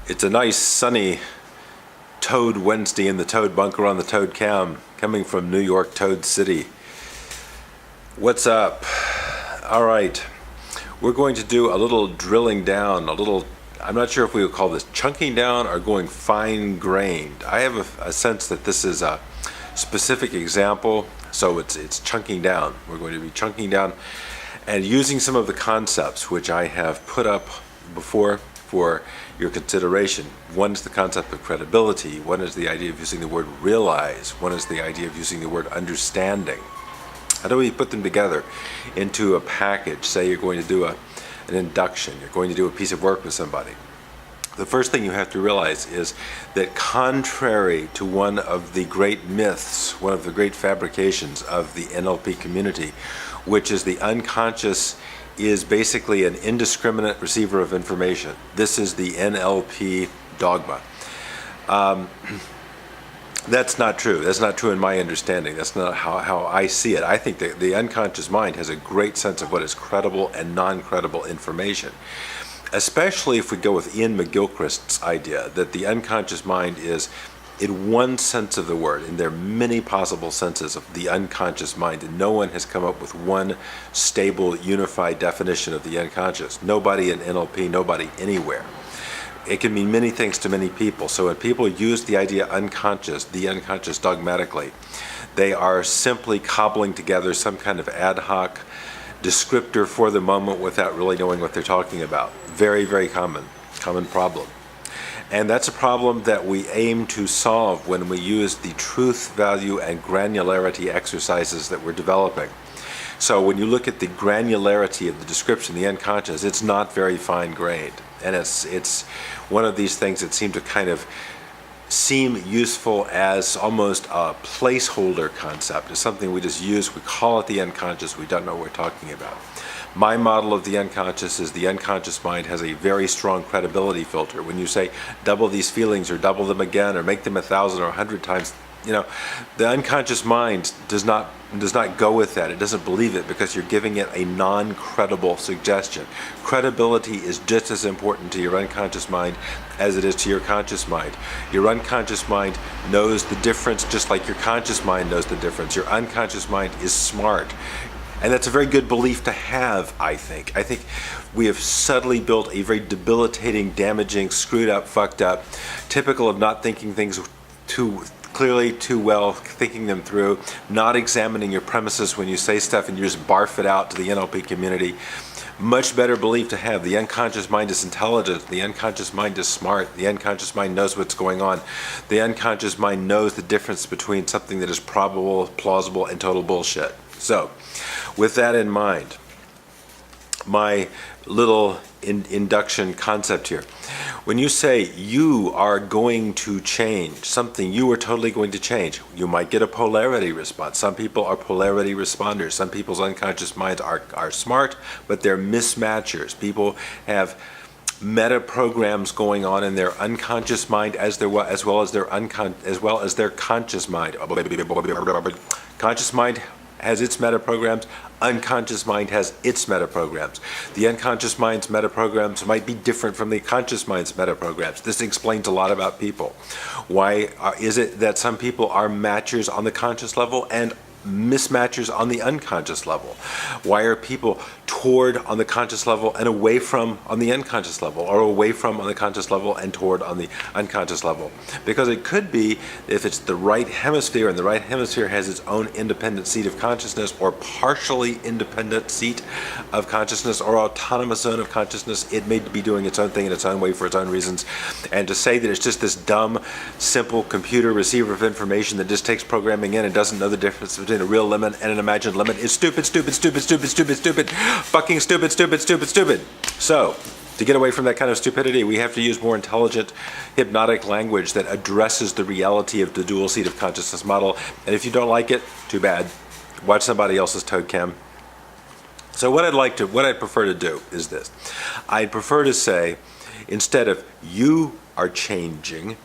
It's a nice sunny Toad Wednesday in the Toad Bunker on the Toad Cam, coming from New York, Toad City. What's up? All right, we're going to do a little drilling down, I'm not sure if we would call this chunking down or going fine-grained. I have a sense that this is a specific example, so it's chunking down. We're going to be chunking down and using some of the concepts which I have put up before for your consideration. One is the concept of credibility. One is the idea of using the word realize. One is the idea of using the word understanding. How do we put them together into a package? Say you're going to do an induction. You're going to do a piece of work with somebody. The first thing you have to realize is that contrary to one of the great myths, one of the great fabrications of the NLP community, which is the unconscious is basically an indiscriminate receiver of information. This is the NLP dogma. That's not true. That's not true in my understanding. That's not how I see it. I think that the unconscious mind has a great sense of what is credible and non-credible information, especially if we go with Ian McGilchrist's idea that the unconscious mind is, in one sense of the word, and there are many possible senses of the unconscious mind, and no one has come up with one stable, unified definition of the unconscious. Nobody in NLP, nobody anywhere. It can mean many things to many people. So when people use the idea unconscious, the unconscious dogmatically, they are simply cobbling together some kind of ad hoc descriptor for the moment without really knowing what they're talking about. Very, very common problem. And that's a problem that we aim to solve when we use the truth, value, and granularity exercises that we're developing. So when you look at the granularity of the description, the unconscious, it's not very fine-grained. And it's one of these things that seem to kind of seem useful as almost a placeholder concept. It's something we just use, we call it the unconscious, we don't know what we're talking about. My model of the unconscious is the unconscious mind has a very strong credibility filter. When you say double these feelings or double them again or make them 1,000 or 100 times, the unconscious mind does not go with that. It doesn't believe it because you're giving it a non-credible suggestion. Credibility is just as important to your unconscious mind as it is to your conscious mind. Your unconscious mind knows the difference just like your conscious mind knows the difference. Your unconscious mind is smart. And that's a very good belief to have, I think. I think we have subtly built a very debilitating, damaging, screwed up, fucked up, typical of not thinking things too clearly, too well, thinking them through, not examining your premises when you say stuff and you just barf it out to the NLP community. Much better belief to have. The unconscious mind is intelligent. The unconscious mind is smart. The unconscious mind knows what's going on. The unconscious mind knows the difference between something that is probable, plausible, and total bullshit. So, with that in mind, my little induction concept here. When you say you are going to change, something you are totally going to change, you might get a polarity response. Some people are polarity responders. Some people's unconscious minds are smart, but they're mismatchers. People have meta programs going on in their unconscious mind as well as their conscious mind. Conscious mind has its meta programs. Unconscious mind has its meta programs. The unconscious mind's meta programs might be different from the conscious mind's meta programs. This explains a lot about people. Why is it that some people are matchers on the conscious level and mismatchers on the unconscious level? Why are people toward on the conscious level and away from on the unconscious level, or away from on the conscious level and toward on the unconscious level? Because it could be if it's the right hemisphere, and the right hemisphere has its own independent seat of consciousness or partially independent seat of consciousness or autonomous zone of consciousness, it may be doing its own thing in its own way for its own reasons. And to say that it's just this dumb, simple computer receiver of information that just takes programming in and doesn't know the difference between a real limit and an imagined limit is stupid, fucking stupid. So, to get away from that kind of stupidity, we have to use more intelligent, hypnotic language that addresses the reality of the dual seat of consciousness model. And if you don't like it, too bad. Watch somebody else's Toad Cam. So what I'd prefer to do is this. I'd prefer to say, instead of you are changing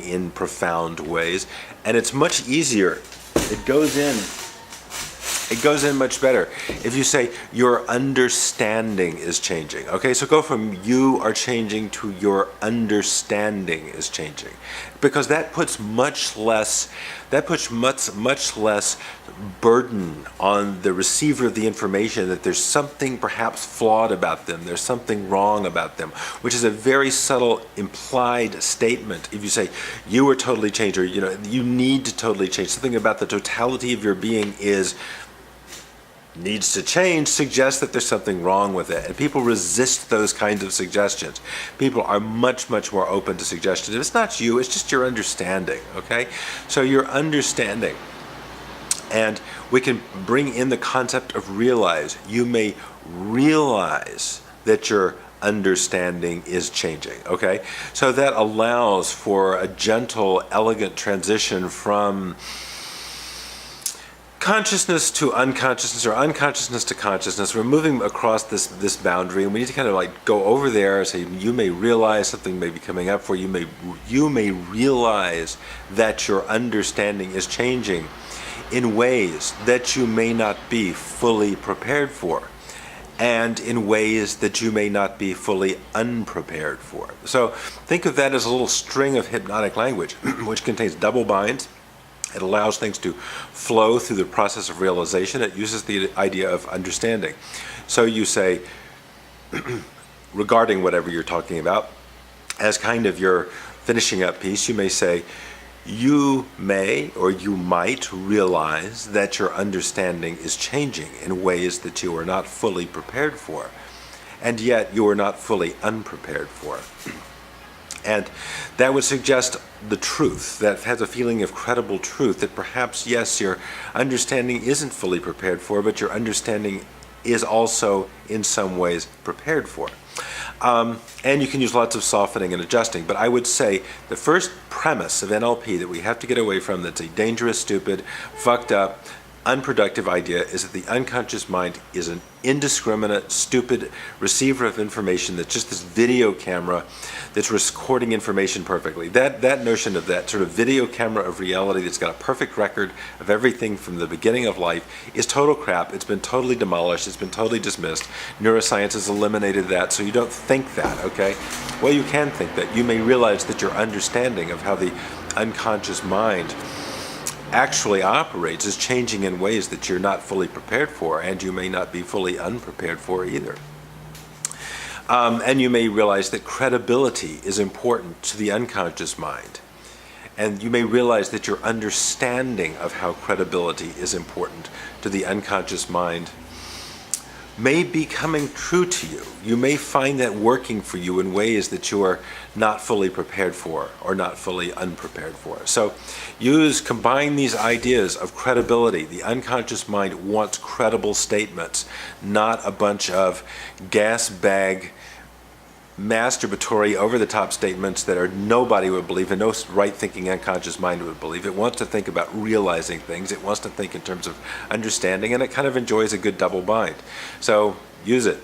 in profound ways, and it's much easier. It goes in It goes in much better if you say your understanding is changing. Okay, so go from you are changing to your understanding is changing, because that puts much less burden on the receiver of the information that there's something perhaps flawed about them, there's something wrong about them, which is a very subtle implied statement. If you say you are totally changed, or you need to totally change, something about the totality of your being needs to change, suggests that there's something wrong with it. And people resist those kinds of suggestions. People are much, much more open to suggestions. If it's not you, it's just your understanding, okay? So your understanding. And we can bring in the concept of realize. You may realize that your understanding is changing, okay? So that allows for a gentle, elegant transition from consciousness to unconsciousness, or unconsciousness to consciousness. We're moving across this boundary, and we need to kind of like go over there and say, you may realize something may be coming up for you. You may realize that your understanding is changing in ways that you may not be fully prepared for, and in ways that you may not be fully unprepared for. So think of that as a little string of hypnotic language, which contains double binds. It allows things to flow through the process of realization. It uses the idea of understanding. So you say, regarding whatever you're talking about, as kind of your finishing up piece, you may say, you may or you might realize that your understanding is changing in ways that you are not fully prepared for, and yet you are not fully unprepared for. And that would suggest the truth, that has a feeling of credible truth, that perhaps, yes, your understanding isn't fully prepared for, but your understanding is also in some ways prepared for. And you can use lots of softening and adjusting. But I would say the first premise of NLP that we have to get away from, that's a dangerous, stupid, fucked up, unproductive idea, is that the unconscious mind is an indiscriminate, stupid receiver of information that's just this video camera that's recording information perfectly. That notion of that sort of video camera of reality that's got a perfect record of everything from the beginning of life is total crap. It's been totally demolished. It's been totally dismissed. Neuroscience has eliminated that, so you don't think that, okay? Well, you can think that. You may realize that your understanding of how the unconscious mind actually operates is changing in ways that you're not fully prepared for, and you may not be fully unprepared for either. And you may realize that credibility is important to the unconscious mind. And you may realize that your understanding of how credibility is important to the unconscious mind may be coming true to you. You may find that working for you in ways that you are not fully prepared for or not fully unprepared for. So combine these ideas of credibility. The unconscious mind wants credible statements, not a bunch of gas bag, masturbatory, over-the-top statements that nobody would believe, and no right-thinking unconscious mind would believe. It wants to think about realizing things. It wants to think in terms of understanding, and it kind of enjoys a good double bind. So use it.